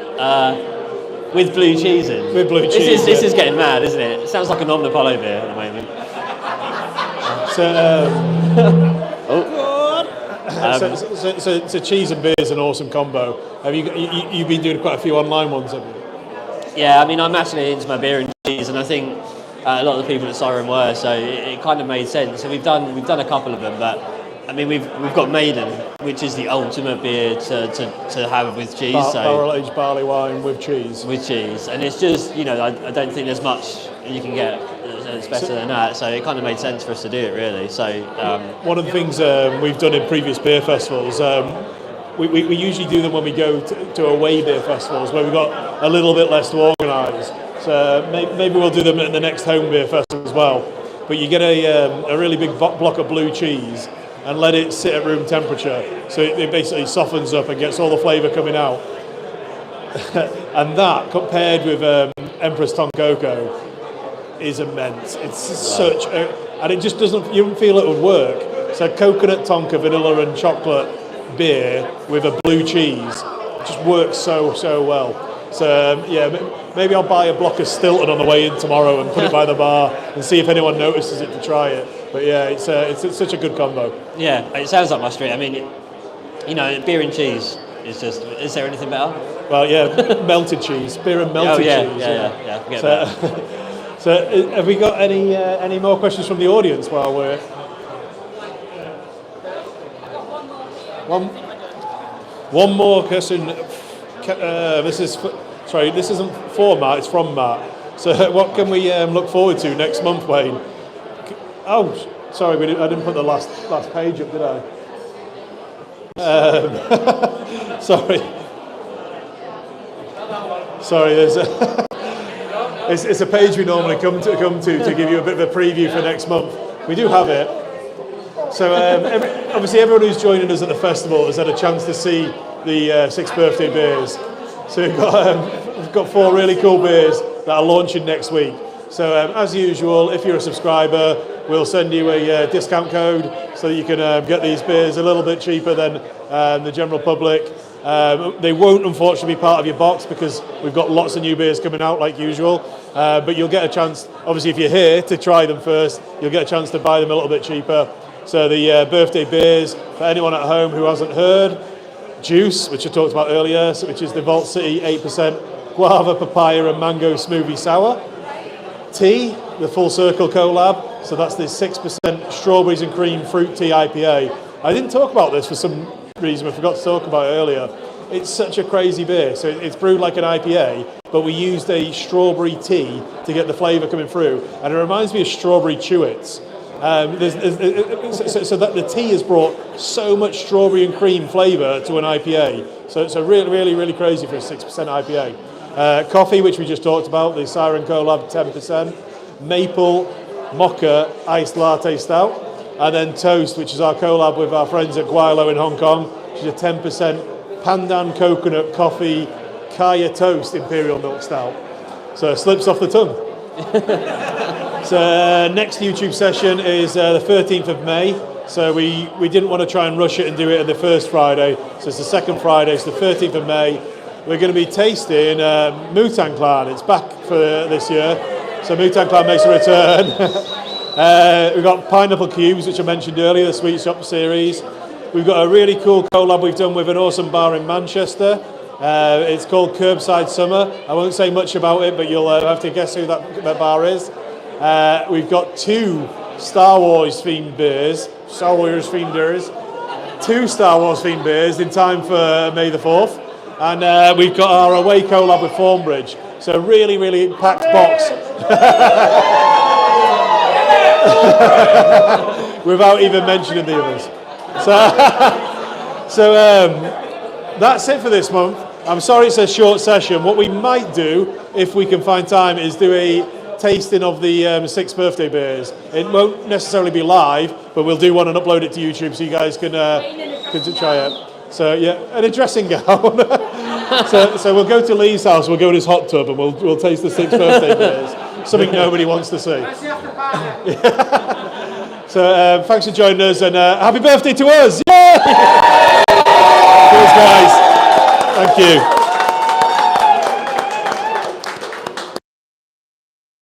with blue cheese in. With blue cheese. This is getting mad, isn't it? It sounds like an Omnipolo beer at the moment. So cheese and beer is an awesome combo. Have you've been doing quite a few online ones, have you? Yeah, I mean, I'm actually into my beer and cheese, and I think a lot of the people at Siren were, so it kind of made sense. So we've done a couple of them, but I mean, we've got Maiden, which is the ultimate beer to have with cheese. Barrel aged barley wine with cheese. With cheese, and it's just, you know, I don't think there's much you can get that's better than that. So it kind of made sense for us to do it, really. So one of the things we've done in previous beer festivals. We usually do them when we go to away beer festivals where we've got a little bit less to organise. So maybe we'll do them at the next home beer festival as well. But you get a really big block of blue cheese and let it sit at room temperature. So it basically softens up and gets all the flavour coming out. And that, compared with Empress Toncoco, is immense. It's and it just doesn't, you don't feel it would work. So coconut tonka, vanilla and chocolate beer with a blue cheese just works so well. So maybe I'll buy a block of Stilton on the way in tomorrow and put it by the bar and see if anyone notices it to try it. But yeah, it's such a good combo. Yeah, it sounds like my street. I mean, you know, beer and cheese is just. Is there anything better? Well, yeah, melted cheese, beer and melted cheese. Yeah. Forget that. So, have we got any more questions from the audience while we're? One more question. This isn't for Matt, it's from Matt. So what can we look forward to next month, Wayne? Oh, sorry, I didn't put the last page up, did I? Sorry, there's it's a page we normally come to give you a bit of a preview for next month. We do have it. So obviously everyone who's joining us at the festival has had a chance to see the 6th birthday beers. So we've got 4 really cool beers that are launching next week. So as usual, if you're a subscriber, we'll send you a discount code so that you can get these beers a little bit cheaper than the general public. They won't unfortunately be part of your box because we've got lots of new beers coming out like usual. But you'll get a chance, obviously if you're here, to try them first. You'll get a chance to buy them a little bit cheaper. So the birthday beers, for anyone at home who hasn't heard, Juice, which I talked about earlier, which is the Vault City 8% guava, papaya and mango smoothie sour. Tea, the Full Circle collab, so that's the 6% strawberries and cream fruit tea IPA. I didn't talk about this for some reason, I forgot to talk about it earlier. It's such a crazy beer, so it's brewed like an IPA, but we used a strawberry tea to get the flavour coming through, and it reminds me of strawberry Chewits. So that the tea has brought so much strawberry and cream flavour to an IPA. So it's a really crazy for a 6% IPA. Coffee, which we just talked about, the Siren Collab 10%. Maple, mocha, iced latte stout. And then Toast, which is our collab with our friends at Guaylo in Hong Kong, which is a 10% pandan coconut coffee Kaya Toast Imperial Milk Stout. So it slips off the tongue. So next YouTube session is the 13th of May. So we didn't want to try and rush it and do it on the first Friday. So it's the second Friday, it's the 13th of May. We're going to be tasting Mutang Clan. It's back for this year. So Mutang Clan makes a return. We've got Pineapple Cubes, which I mentioned earlier, the Sweet Shop series. We've got a really cool collab we've done with an awesome bar in Manchester. It's called Curbside Summer. I won't say much about it, but you'll have to guess who that bar is. We've got 2 Star Wars themed beers. 2 Star Wars themed beers in time for May the 4th. And we've got our away collab with Thornbridge. So really packed box. Without even mentioning the others. So that's it for this month. I'm sorry it's a short session. What we might do, if we can find time, is do a tasting of the 6th birthday beers. It won't necessarily be live, but we'll do one and upload it to YouTube so you guys can try it. So yeah, and a dressing gown. so we'll go to Lee's house, we'll go in his hot tub and we'll taste the 6th birthday beers. Something nobody wants to see. So thanks for joining us and happy birthday to us! Yay! Cheers guys. Thank you.